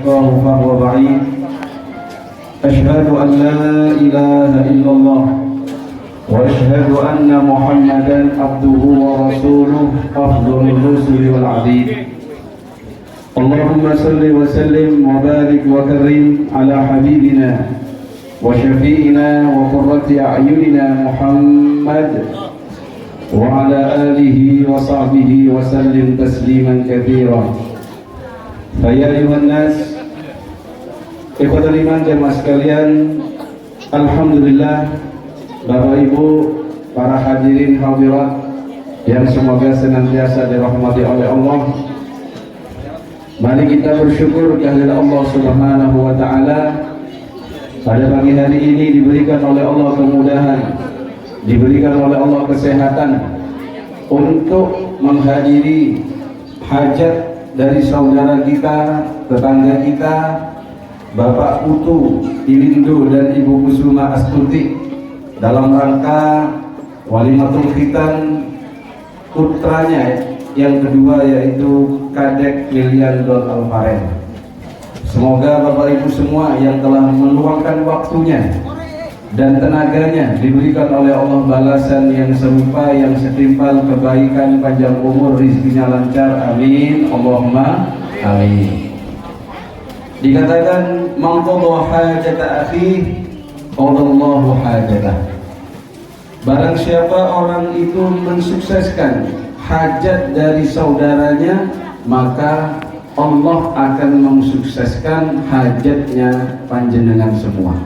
فهو بعيد. أشهد أن لا إله إلا الله وأشهد أن محمدا عبده ورسوله أفضل الرسل والعبيد. اللهم صل وسلم وبارك وكرم على حبيبنا وشفيعنا وقرة أعيننا محمد وعلى آله وصحبه وسلم تسليما كثيرا. فيا أيها الناس ikhwatul iman jamaah sekalian, alhamdulillah Bapak Ibu, para hadirin hadirat yang semoga senantiasa dirahmati oleh Allah. Mari kita bersyukur kehadirat Allah Subhanahu wa taala. Pada pagi hari ini diberikan oleh Allah kemudahan, diberikan oleh Allah kesehatan untuk menghadiri hajat dari saudara kita, tetangga kita, Bapak Putu Ilindo dan Ibu Kusuma Astuti, dalam rangka walimatul khitan putranya yang kedua, yaitu Kadek Lilian Dol Alvaren. Semoga Bapak Ibu semua yang telah meluangkan waktunya dan tenaganya diberikan oleh Allah balasan yang serupa, yang setimpal kebaikan, panjang umur, rizkinya lancar, amin, Allahumma amin. Dikatakan mangqadha hajata akhi qadallahu hajatah. Barang siapa orang itu mensukseskan hajat dari saudaranya, maka Allah akan mensukseskan hajatnya panjenengan semua.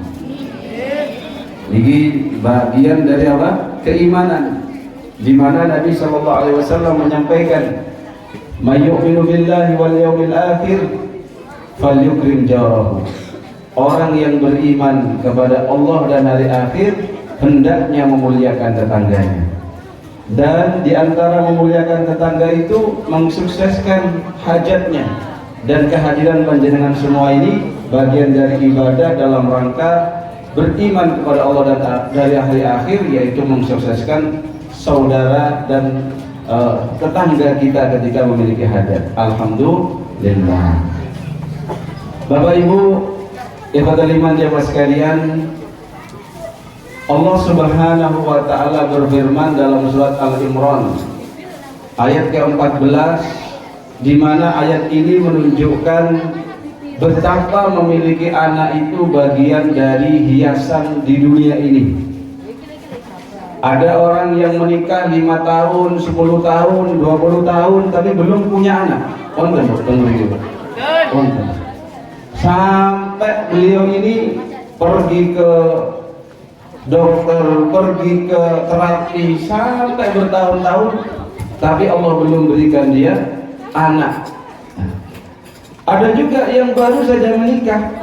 Ini bagian dari apa? Keimanan, di mana Nabi SAW menyampaikan, "May yu'minu billahi wal yawmil akhir falyukrim jarahu." Orang yang beriman kepada Allah dan hari akhir hendaknya memuliakan tetangganya. Dan di antara memuliakan tetangga itu mensukseskan hajatnya. Dan kehadiran panjenengan semua ini bagian dari ibadah dalam rangka beriman kepada Allah dan dari hari akhir, yaitu mensukseskan saudara dan tetangga kita ketika memiliki hajat. Alhamdulillah. Bapak Ibu, ikhwatul iman jamaah sekalian, Allah Subhanahu wa taala berfirman dalam surat Al-Imran ayat ke-14, di mana ayat ini menunjukkan betapa memiliki anak itu bagian dari hiasan di dunia ini. Ada orang yang menikah 5 tahun, 10 tahun, 20 tahun tapi belum punya anak. Sampai beliau ini pergi ke dokter, pergi ke terapi sampai bertahun-tahun, tapi Allah belum berikan dia anak. Ada juga yang baru saja menikah,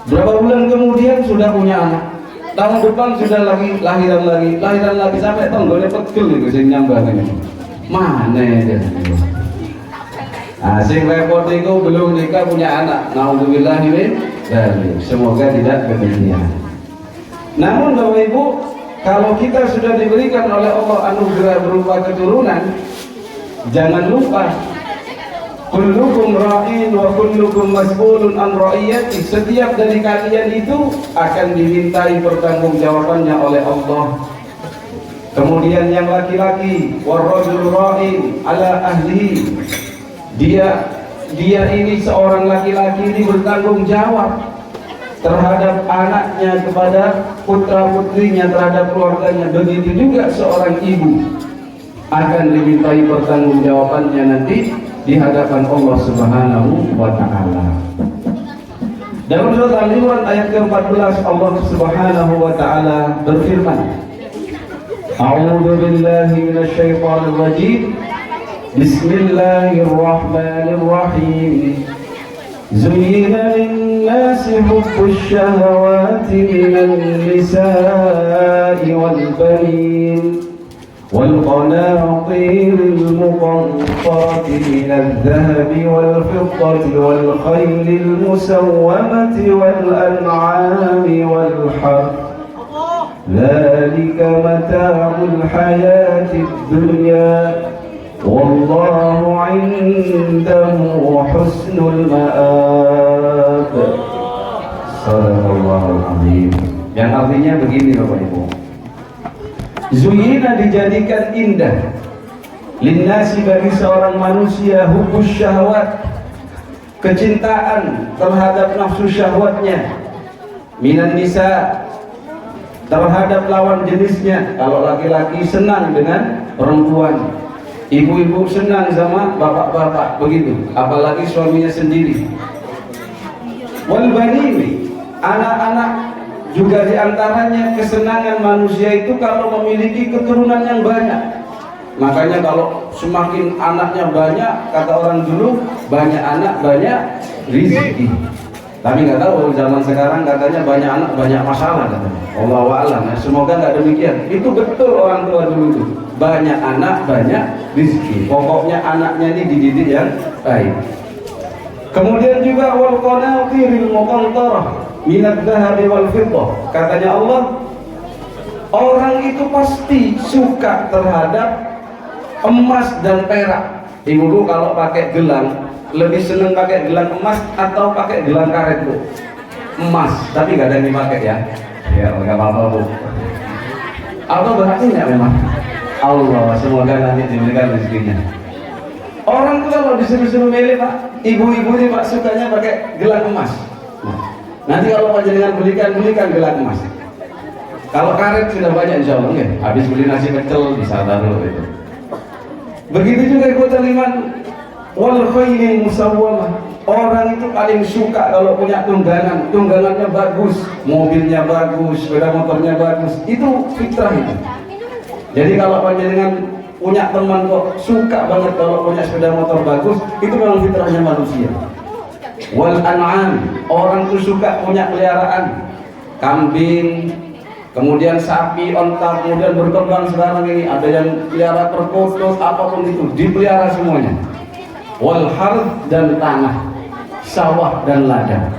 berapa bulan kemudian sudah punya anak, tahun depan sudah lahiran lagi sampai tonggolnya pegel nih, sing nyambah ini. Mana ya? Sing repot itu belum nikah punya anak. Naudzubillah min dzalik. Semoga tidak demikian. Namun Bapak Ibu, kalau kita sudah diberikan oleh Allah anugerah berupa keturunan, jangan lupa kullukum ra'in wa kullukum mas'ulun an ra'iyati. Setiap dari kalian itu akan dimintai pertanggungjawabannya oleh Allah. Kemudian yang laki-laki, warrajulu ra'in ala ahlihi. Dia ini seorang laki-laki ini bertanggung jawab terhadap anaknya, kepada putra putrinya, terhadap keluarganya. Begitu juga seorang ibu akan dimintai pertanggungjawabannya nanti di hadapan Allah Subhanahu wa taala. Dalam surat Al-Imran ayat ke-14 Allah Subhanahu wa taala berfirman, A'udzu billahi minasyaitonir rajim. Bismillahirrahmanirrahim. Zuyyina lin-nasi hubbus syahawati minan nisa'i wal banin والقناطير المقنطرة من الذهب والفضة والخيل المسومة والأنعام والحرث ذلك متاع الحياة الدنيا والله عنده حسن المآب. azim. Yang artinya begini Bapak Ibu. Zuyina dijadikan indah linnasi bagi seorang manusia hubbus syahwat, kecintaan terhadap nafsu syahwatnya, minan nisa, terhadap lawan jenisnya. Kalau laki-laki senang dengan perempuan, ibu-ibu senang sama bapak-bapak, begitu, apalagi suaminya sendiri. Wal banini, anak-anak juga diantaranya kesenangan manusia itu kalau memiliki keturunan yang banyak. Makanya kalau semakin anaknya banyak, kata orang dulu, banyak anak banyak rezeki. Tapi nggak tahu zaman sekarang katanya banyak anak banyak masalah katanya. Allahu a'lam. Semoga nggak demikian. Itu betul orang tua dulu itu. Banyak anak banyak rezeki. Pokoknya anaknya ini dididik yang baik. Kemudian juga wal qanatiril muqantarah minad dhahabi wal fiddah. Katanya Allah, orang itu pasti suka terhadap emas dan perak. Ibu kalau pakai gelang lebih seneng pakai gelang emas atau pakai gelang karet Bu? Emas, tapi nggak ada yang dipakai ya. Ya nggak apa-apa Bu. Allah berarti nggak memang? Allah semoga nanti diberikan rezekinya. Orang tuh kalau disuruh-suruh milih Pak, ibu-ibu ini Pak sukanya pakai gelang emas. Nanti kalau panjenengan belikan gelang emas. Kalau karet sudah banyak insya Allah, okay. Habis beli nasi pecel bisa taruh itu. Begitu juga ikhwatal iman, wal khailil musawwamah. Orang itu paling suka kalau punya tunggangan, tunggangannya bagus, mobilnya bagus, sepeda motornya bagus. Itu fitrah itu. Jadi kalau panjenengan punya teman kok suka banget kalau punya sepeda motor bagus, itu memang fitrahnya manusia. Wal an'am, orang tuh suka punya peliharaan, kambing, kemudian sapi, onta, kemudian berkembang sekarang ini ada yang pelihara perkutut, apapun itu dipelihara semuanya. Wal harth, dan tanah, sawah dan ladang.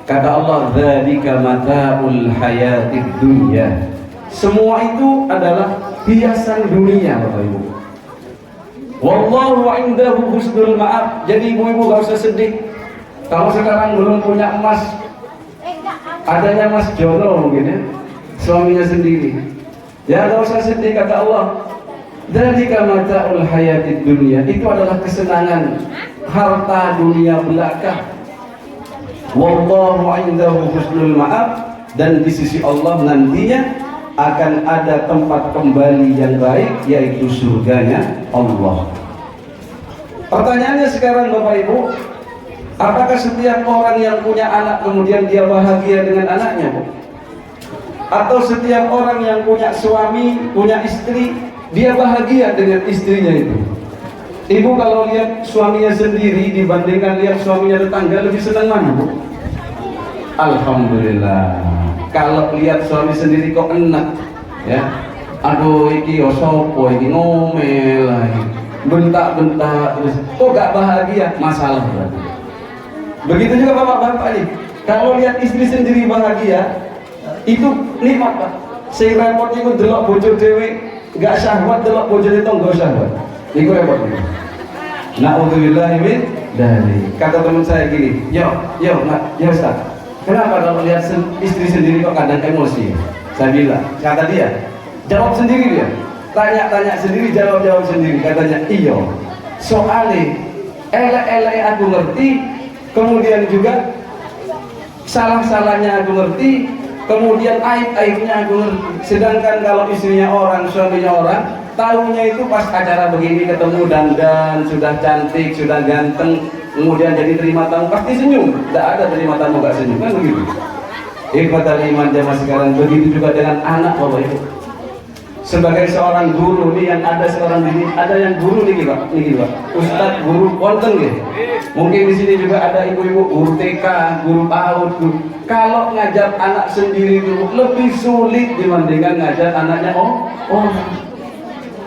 Kata Allah, dzalika mata'ul hayatid dunya. Semua itu adalah hiasan dunia Bapak Ibu. Wallahu indahu husnul ma'ab. Jadi ibu-ibu gak usah sedih kalau sekarang belum punya emas, adanya Mas Jono mungkin ya, suaminya sendiri. Ya gak usah sedih, kata Allah, dzalika mata'ul hayatid dunya. Itu adalah kesenangan harta dunia belaka. Wallahu indahu husnul ma'ab, dan di sisi Allah nantinya akan ada tempat kembali yang baik, yaitu surganya Allah. Pertanyaannya sekarang Bapak Ibu, apakah setiap orang yang punya anak kemudian dia bahagia dengan anaknya Bu? Atau setiap orang yang punya suami, punya istri, dia bahagia dengan istrinya itu? Ibu kalau lihat suaminya sendiri dibandingkan lihat suaminya tetangga, lebih senang mana Bu? Alhamdulillah. Kalau lihat suami sendiri kok enak ya, aduh iki osopo iki ngomel lagi, bentak-bentak terus kok gak bahagia, masalah berarti. Begitu juga bapak-bapak nih, kalau lihat istri sendiri bahagia, itu nikmat Pak. Sing repot iku delok bojo dhewe gak syahwat, delok bojone tangga syahwat. Iku repot niku. Na'udzubillahi min dzalik. Kata teman saya gini, yo Ustaz, kenapa kalau lihat istri sendiri kok kadang emosi? Saya bilang, kata dia, jawab sendiri dia. Tanya-tanya sendiri, jawab sendiri. Katanya, iyo. Soalnya, elek-elek aku ngerti, kemudian juga salah-salahnya aku ngerti, kemudian aib-aibnya aku ngerti. Sedangkan kalau istrinya orang, suaminya orang, tahunya itu pas acara begini ketemu dandan, sudah cantik, sudah ganteng, kemudian jadi terima tamu pasti senyum. Tidak ada terima tamu gak senyum, kan begitu. Ikhwatal iman jamaah sekarang, begitu juga dengan anak Bapak Ibu. Sebagai seorang guru nih, yang ada seorang ini, ada yang guru nih Pak, Ustadz guru konten gitu. Mungkin di sini juga ada ibu-ibu guru TK, guru PAUD. Kalau ngajar anak sendiri itu lebih sulit dibandingkan ngajar anaknya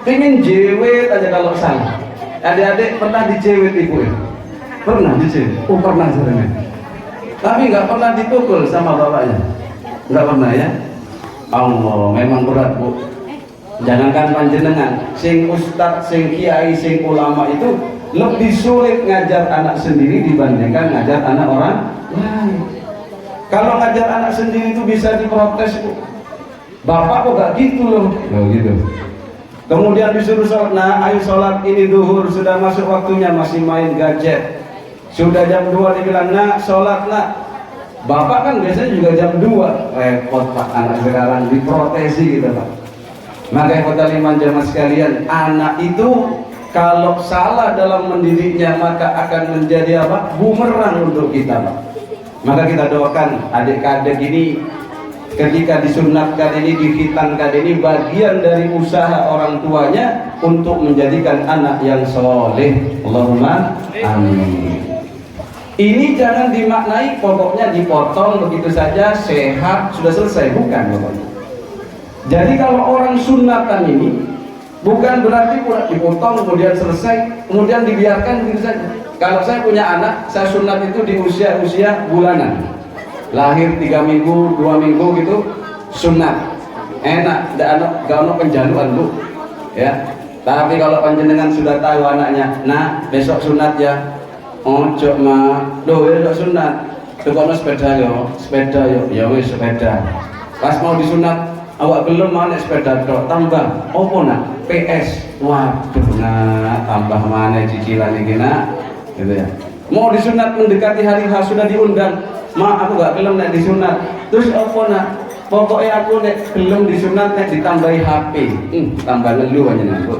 pengen jewet aja kalau salah. Adik-adik pernah dijewet ibu ya? Pernah dijewet? Oh pernah sebenarnya. Tapi nggak pernah dipukul sama bapaknya. Nggak pernah ya? Allah, memang berat Bu. Jangankan panjenengan, sing ustadz, sing kiai, sing ulama itu lebih sulit ngajar anak sendiri dibandingkan ngajar anak orang lain. Kalau ngajar anak sendiri itu bisa diprotes, Bu. Bapak kok gak gitu loh. Oh gitu. Kemudian disuruh sholat, nah ayo sholat ini duhur, sudah masuk waktunya, masih main gadget. Sudah jam 2 dibilang, nak sholat nak. Bapak kan biasanya juga jam 2. Repot Pak, anak sekarang diprotesi gitu Pak. Maka kota liman jamaah sekalian, anak itu kalau salah dalam mendidiknya maka akan menjadi apa? Bumerang untuk kita Pak. Maka kita doakan adik-adik ini ketika disunatkan ini, dihitankan ini, bagian dari usaha orang tuanya untuk menjadikan anak yang soleh. Allahumma amin. Ini jangan dimaknai pokoknya dipotong begitu saja sehat sudah selesai, bukan pokoknya. Jadi kalau orang sunatan ini bukan berarti pula dipotong kemudian selesai kemudian dibiarkan begitu saja. Kalau saya punya anak, saya sunat itu di usia bulanan, lahir 3 minggu 2 minggu gitu sunat, enak, gak ada penjaluan Bu ya. Tapi kalau panjenengan sudah tahu anaknya, nah besok sunat ya, ojo mah, loh ya sunat, tukokno sepeda yo, ya wis sepeda. Pas mau disunat, awak belum mana sepeda tok, tambah, opo nak, PS, waduh nak, tambah mana cicilan ini nak, gitu ya. Mau disunat mendekati hari H sudah diundang, ma aku gak belum nak disunat, terus opo nak, pokoknya aku nek belum disunat nek ditambahi HP, tambah lelu aja nak.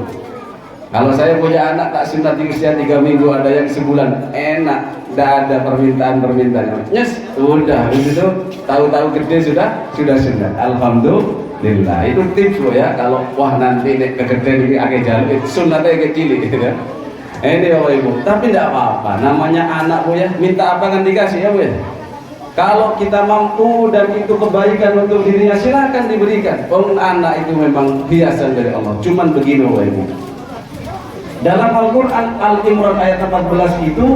Kalau saya punya anak tak sunat di usia 3 minggu, ada yang sebulan, enak, tidak ada permintaan. Yes, udah, itu tahu-tahu gede sudah sunat. Alhamdulillah. Itu tips Bu ya. Kalau wah nanti nek kegede ini agak jalur, sunatnya kecil gitu ya. Ini Bapak Ibu. Tapi tidak apa-apa. Namanya anak Bu ya. Minta apa kan dikasih ya Bu ya. Kalau kita mampu dan itu kebaikan untuk dirinya, silakan diberikan. Anak itu memang hiasan dari Allah. Cuman begini Bapak Ibu. Dalam Al-Quran Al-Imran ayat 14 itu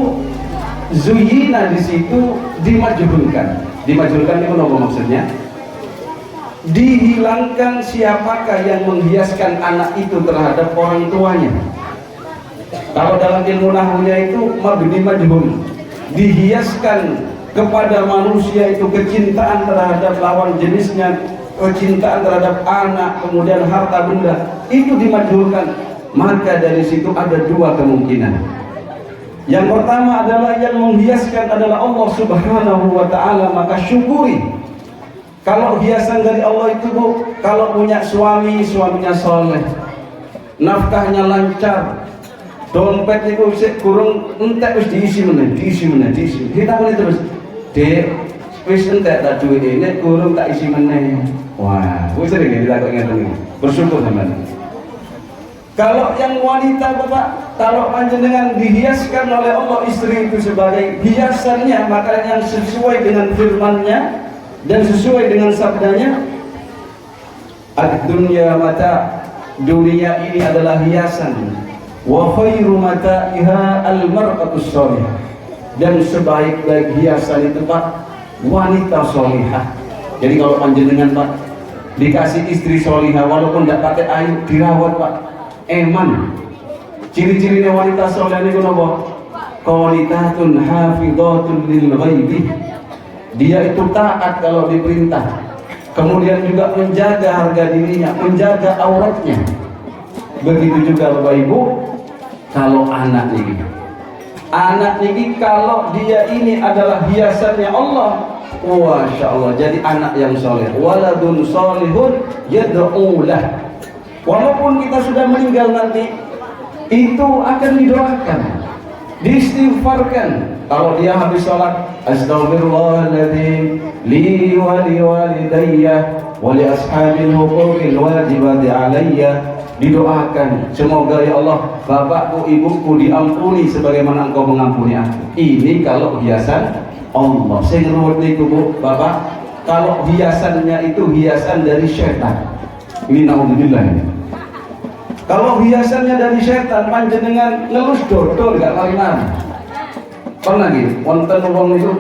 zuyina di situ dimajhulkan. Dimajhulkan itu apa maksudnya? Dihilangkan siapakah yang menghiaskan anak itu terhadap orang tuanya. Kalau dalam ilmu nahwunya itu mabni majhul, dihiaskan kepada manusia itu kecintaan terhadap lawan jenisnya, kecintaan terhadap anak, kemudian harta benda, itu dimajhulkan. Maka dari situ ada 2 kemungkinan. Yang pertama adalah yang menghiaskan adalah Allah Subhanahu wa ta'ala, maka syukuri. Kalau hiasan dari Allah itu Bu, kalau punya suami, suaminya soleh, nafkahnya lancar, dompet itu kurang entek wis diisi meneh. Kita boleh terus, Dek, wis entek tak duit ini kurang tak isi meneh. Wah, wis sering dilakukan ngene. Bersyukur teman. Kalau yang wanita Bapak, kalau panjenengan dihiaskan oleh Allah istri itu sebagai hiasannya, maka yang sesuai dengan firman-Nya dan sesuai dengan sabdanya, ad-dunya mata, dunia ini adalah hiasan, wa khairu mata'iha al-mar'atus sholihah, dan sebaik-baik hiasan itu Pak, wanita sholihah. Jadi kalau panjenengan Pak dikasih istri sholihah, walaupun tidak pakai air, dirawat Pak, eman. Ciri-cirinya wanita soleh ini apa? Qanitatun hafidhatun lil ghaibi. Dia itu taat kalau diperintah. Kemudian juga menjaga harga dirinya, menjaga auratnya. Begitu juga Bapak Ibu, kalau anak ini. Anak ini kalau dia ini adalah hiasannya Allah, Masya Allah, jadi anak yang soleh. Waladun solihun yad'ulah. Walaupun kita sudah meninggal nanti, itu akan didoakan, diistighfarkan. Kalau dia habis sholat, astaghfirullahaladzim li wa li walidayya wa li ashabil huquqil wajibati alayya, didoakan, semoga ya Allah bapakku ibuku diampuni sebagaimana engkau mengampuni aku. Ini kalau hiasan Allah. Saya ngeruwet itu Bu, Bapak, kalau hiasannya itu hiasan dari syaitan. Ini naudzubillah ini. Kalau hiasannya dari setan, panjenengan ngelus dodol gak kalian? Pernah gitu? Wonten wong itu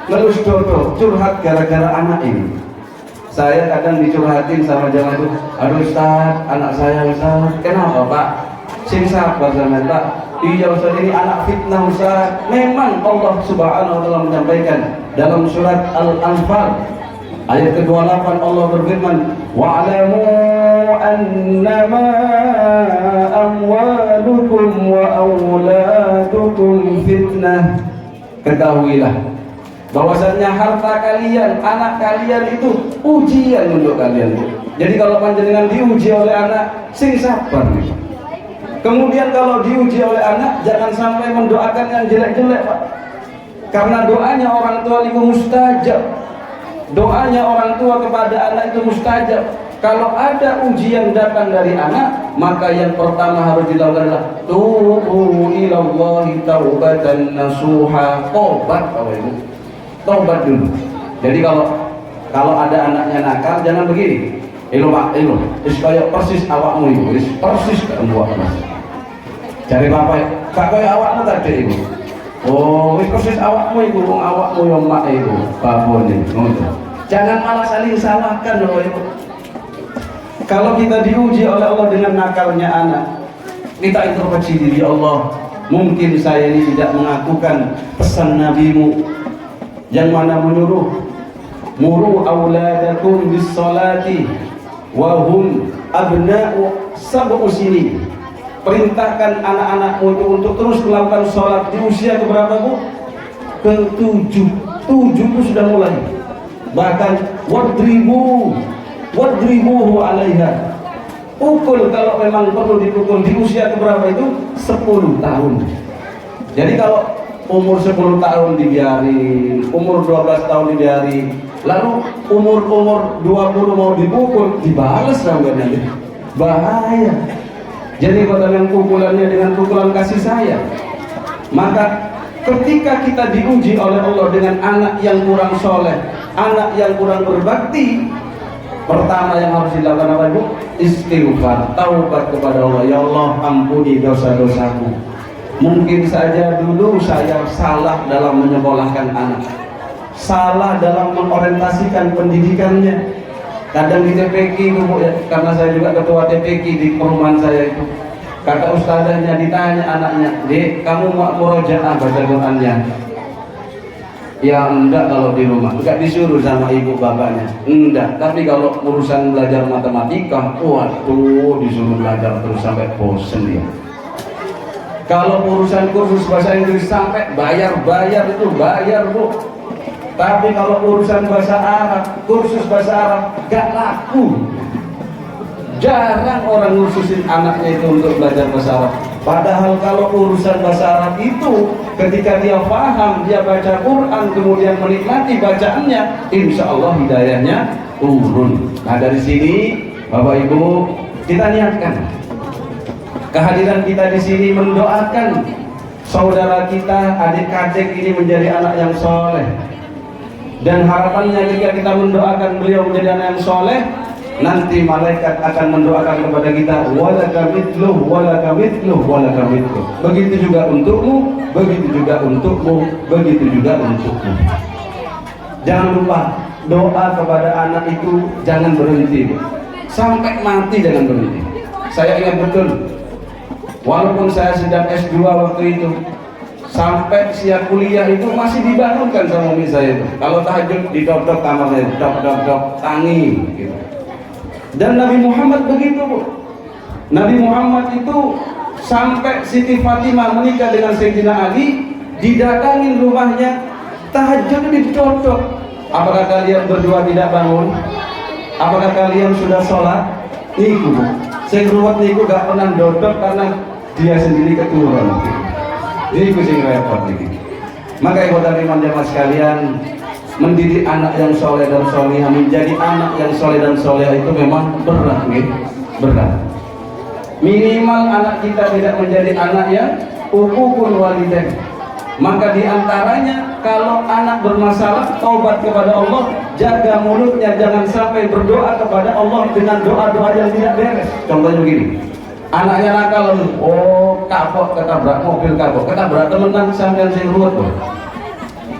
ngelus dodol, curhat gara-gara anak ini. Saya kadang dicurhatin sama jamaah itu, aduh Ustaz, anak saya Ustaz, kenapa Pak? sing sabar sampean Pak. Iya Ustaz, ini anak fitnah Ustaz. Memang Allah Subhanahu wa taala menyampaikan dalam surat Al-Anfal ayat ke-28 Allah berfirman, wa'lamu annama amwalukum wa auladukum fitnah. Ketahuilah bahwasannya harta kalian, anak kalian itu ujian untuk kalian. Jadi kalau panjenengan diuji oleh anak, sing sabar nih. Kemudian kalau diuji oleh anak, jangan sampai mendoakan yang jelek-jelek Pak. Karena doanya orang tua itu mustajab. Doanya orang tua kepada anak itu mustajab. Kalau ada ujian datang dari anak, maka yang pertama harus dilakukan adalah tubu ilallahi taubatan nasuha. Tobat Bapak Ibu. Tobat dulu. Jadi kalau ada anaknya nakal, jangan begini. Pak, kayak persis awakmu itu, persis buat Mas. Cari bapak, kak kayak awakmu tadi itu. Oh, persis awakmu itu, awakmu yang mak itu, babon itu. Jangan malah saling salahkan loh Ibu. Kalau kita diuji oleh Allah dengan nakalnya anak, kita introspeksi diri Allah. Mungkin saya ini tidak mengakukan pesan Nabimu yang mana menyuruh muru auladakum bis salati wahum abna'u sab'u sinin. Perintahkan anak-anakmu itu untuk terus melakukan sholat di usia keberapa Bu? Ke-7 itu sudah mulai. Bahkan wadribuhu alaiha. Pukul kalau memang perlu dipukul di usia keberapa itu? 10 tahun. Jadi kalau umur 10 tahun dibiarin, umur 12 tahun dibiarin, lalu umur 20 mau dipukul, dibalas sampai bahaya. Jadi kalau yang pukulannya dengan pukulan kasih sayang, maka ketika kita diuji oleh Allah dengan anak yang kurang soleh, anak yang kurang berbakti, pertama yang harus dilakukan apa Ibu? Istighfar, taubat kepada Allah. Ya Allah, ampuni dosa-dosaku. Mungkin saja dulu saya salah dalam menyekolahkan anak, salah dalam mengorientasikan pendidikannya. Kadang di TPQ itu Bu ya, karena saya juga ketua TPQ di perumahan saya itu. Kata ustazahnya ditanya anaknya, "Dek, kamu mau murojaah baca Qur'annya?" Ya enggak kalau di rumah, enggak disuruh sama ibu bapaknya. Enggak, tapi kalau urusan belajar matematika, waduh disuruh belajar terus sampai bosen dia. Kalau urusan kursus bahasa Inggris sampai bayar itu bayar Bu. Tapi kalau urusan bahasa Arab, kursus bahasa Arab gak laku. Jarang orang ngurusin anaknya itu untuk belajar bahasa Arab. Padahal kalau urusan bahasa Arab itu ketika dia paham, dia baca Quran, kemudian menikmati bacaannya, insya Allah hidayahnya turun. Nah dari sini Bapak Ibu, kita niatkan kehadiran kita di sini mendoakan saudara kita, adik-adik ini menjadi anak yang soleh. Dan harapannya ketika kita mendoakan beliau menjadi anak yang soleh, nanti malaikat akan mendoakan kepada kita, walaka mithluh, walaka mithluh, walaka mithluh. Begitu juga untukmu, begitu juga untukmu, begitu juga untukmu. Jangan lupa doa kepada anak itu jangan berhenti, sampai mati jangan berhenti. Saya ingat betul, walaupun saya sedang S2 waktu itu, sampai siap kuliah itu masih dibangunkan sama umi saya itu. Kalau tahajud didok-dok kamarnya, dok-dok tangi gitu. Dan Nabi Muhammad begitu Bu. Nabi Muhammad itu sampai Siti Fatimah menikah dengan Sayyidina Ali, didatangin rumahnya, tahajud didok-dok. Apakah kalian berdua tidak bangun? Apakah kalian sudah sholat? Niku Bu. Saya ruwet niku gak pernah dodok karena dia sendiri keturun. Ini kucing repot ini. Maka ibu dan iman jamaah sekalian, mendidik anak yang soleh dan solehah, menjadi anak yang soleh dan solehah itu memang berat, berat. Minimal anak kita tidak menjadi anak yang uququl walidain. Maka diantaranya kalau anak bermasalah, taubat kepada Allah, jaga mulutnya, jangan sampai berdoa kepada Allah dengan doa-doa yang tidak beres. Contohnya begini. Anaknya nakal, oh kapok ketabrak mobil, kapok ketabrak temenan sampean sing ruwet tuh.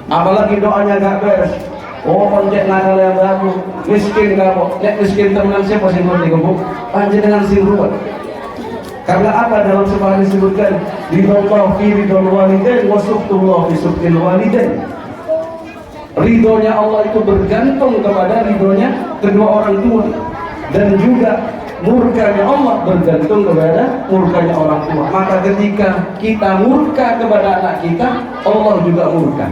Apalagi doanya gak beres. Oh konjek nakal yang baru, miskin kapok, nek miskin temenan siapa sing ruwet iku Bu? Panjenengan sing ruwet. Karena apa? Dalam sebuah hadis disebutkan ridhullah fi ridhul walidain wa suhtullah fi suhtil walidain. Ridhonya Allah itu bergantung kepada ridhonya kedua orang tua, dan juga murkanya Allah bergantung kepada murkanya orang tua. Maka ketika kita murka kepada anak kita, Allah juga murka.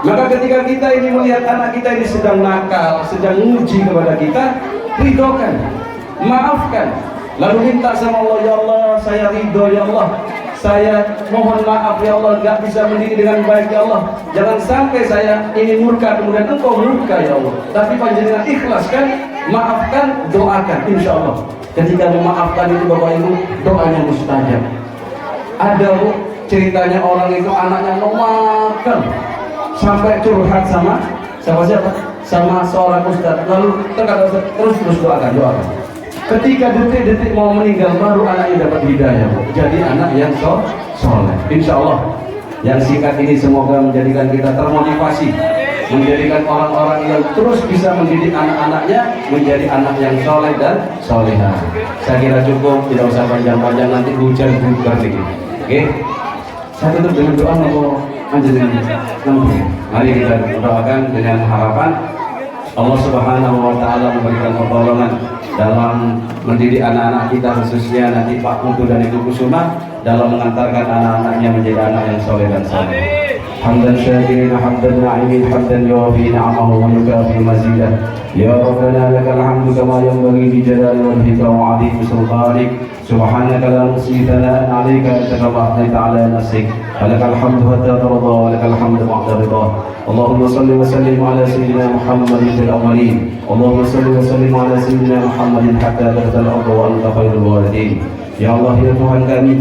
Maka ketika kita ini melihat anak kita ini sedang nakal, sedang uji kepada kita, ridhokan, maafkan, lalu minta sama Allah, ya Allah saya ridho ya Allah, saya mohon maaf ya Allah, gak bisa mendidik dengan baik ya Allah, jangan sampai saya ini murka kemudian engkau murka ya Allah. Tapi panjenengan ikhlaskan, maafkan, doakan, insya Allah ketika memaafkan itu Bapak Ibu, doanya mustajab. Ada Bu, ceritanya orang itu anaknya memaafkan sampai curhat sama siapa? Sama seorang ustaz. Lalu terus doakan. Ketika detik-detik mau meninggal baru anaknya dapat hidayah, jadi anak yang soleh. Insya Allah yang singkat ini semoga menjadikan kita termotivasi, menjadikan orang-orang yang terus bisa mendidik anak-anaknya menjadi anak yang soleh dan solehah. Saya kira cukup, tidak usah panjang-panjang, nanti hujan bubar lagi. Oke, saya tutup dengan doa mau panjenengan. Mari kita doakan dengan harapan Allah Subhanahu wa Ta'ala memberikan pertolongan dalam mendidik anak-anak kita, khususnya nanti Pak Putu dan Ibu Kusuma, dalam mengantarkan anak-anaknya menjadi anak yang soleh dan soleh. Hamdan syakirin, hamdan na'imin, hamdan yuwafi ni'amahu wa yukafi mazidah. Ya Rabbana lakal hamdu kama yanbaghi li jalali wajhika wa 'azimi sultanik. Subhanaka la nuhsi thana'an 'alaika anta kama athnayta 'ala nafsik. Walakal hamdu hatta tarda wa lakal hamdu ba'da ridha. Allahumma salli wa sallim ala sayyidina Muhammadin fil awwalin. Allahumma salli wa sallim ala sayyidina Muhammadin hatta tatal arda wa anta khairul warithin. Ya Allah, ya Tuhan kami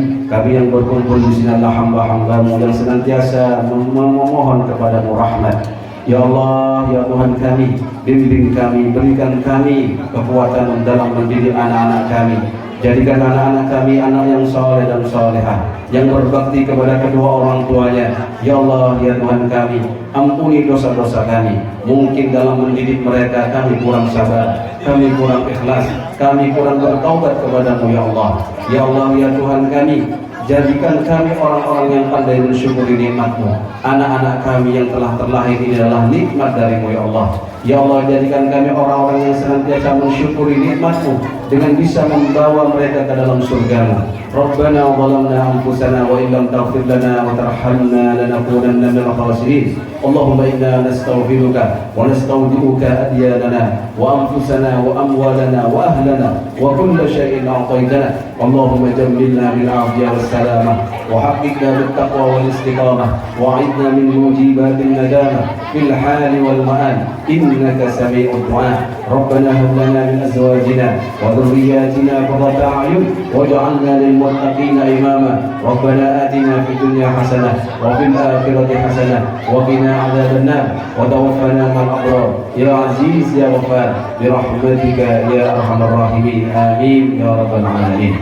yang berkumpul di sini adalah hamba-hambamu yang senantiasa memohon kepadamu rahmat. Ya Allah, ya Tuhan kami, bimbing kami, berikan kami kekuatan dalam mendidik anak-anak kami. Jadikan anak-anak kami anak yang soleh dan solehah, yang berbakti kepada kedua orang tuanya. Ya Allah, ya Tuhan kami, ampuni dosa-dosa kami. Mungkin dalam mendidik mereka kami kurang sabar, kami kurang ikhlas, kami kurang bertaubat kepadamu ya Allah. Ya Allah, ya Tuhan kami, jadikan kami orang-orang yang pandai mensyukuri nikmat-Mu. Anak-anak kami yang telah terlahir ini adalah nikmat dari-Mu ya Allah. Ya Allah, jadikan kami orang-orang yang senantiasa mensyukuri nikmat-Mu dengan bisa membawa mereka ke dalam surga-Mu. Rabbana zalamna anfusana wa illam taghfir lana wa tarhamna lanakunanna minal khasirin. Allahumma inna nastaghfiruka wa nastawdi'uka adyanana wa anfusana wa amwalana wa ahlana wa kulla shay'in a'taytana. Allahumma jammilna bil afiyah was salamah wa haqqina bit taqwa wal istiqamah wa 'idna min mujibatin nadamah fil hali wal ma'an innaka sami'ud du'a. Rabbana hab lana min azwajina wa dhurriyyatina qurrata a'yun waj'alna lil muttaqina imama. Rabbana atina fid dunya hasanah wa fil akhirati hasanah wa qina adzaban nar wa tawaffana ma'al abrar ya aziz ya ghaffar bi rahmatika ya arhamar rahimin. Amin ya rabbal alamin.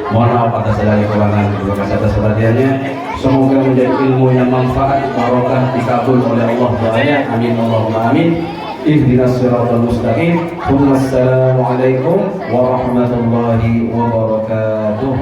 Mohon maaf atas segala kekurangan, terima kasih atas perhatiannya. Semoga menjadi ilmu yang manfaat, barokah, dikabul oleh Allah doanya. Amin Allahumma amin. Ihdinas siratal mustaqim. Wassalamualaikum warahmatullahi wabarakatuh.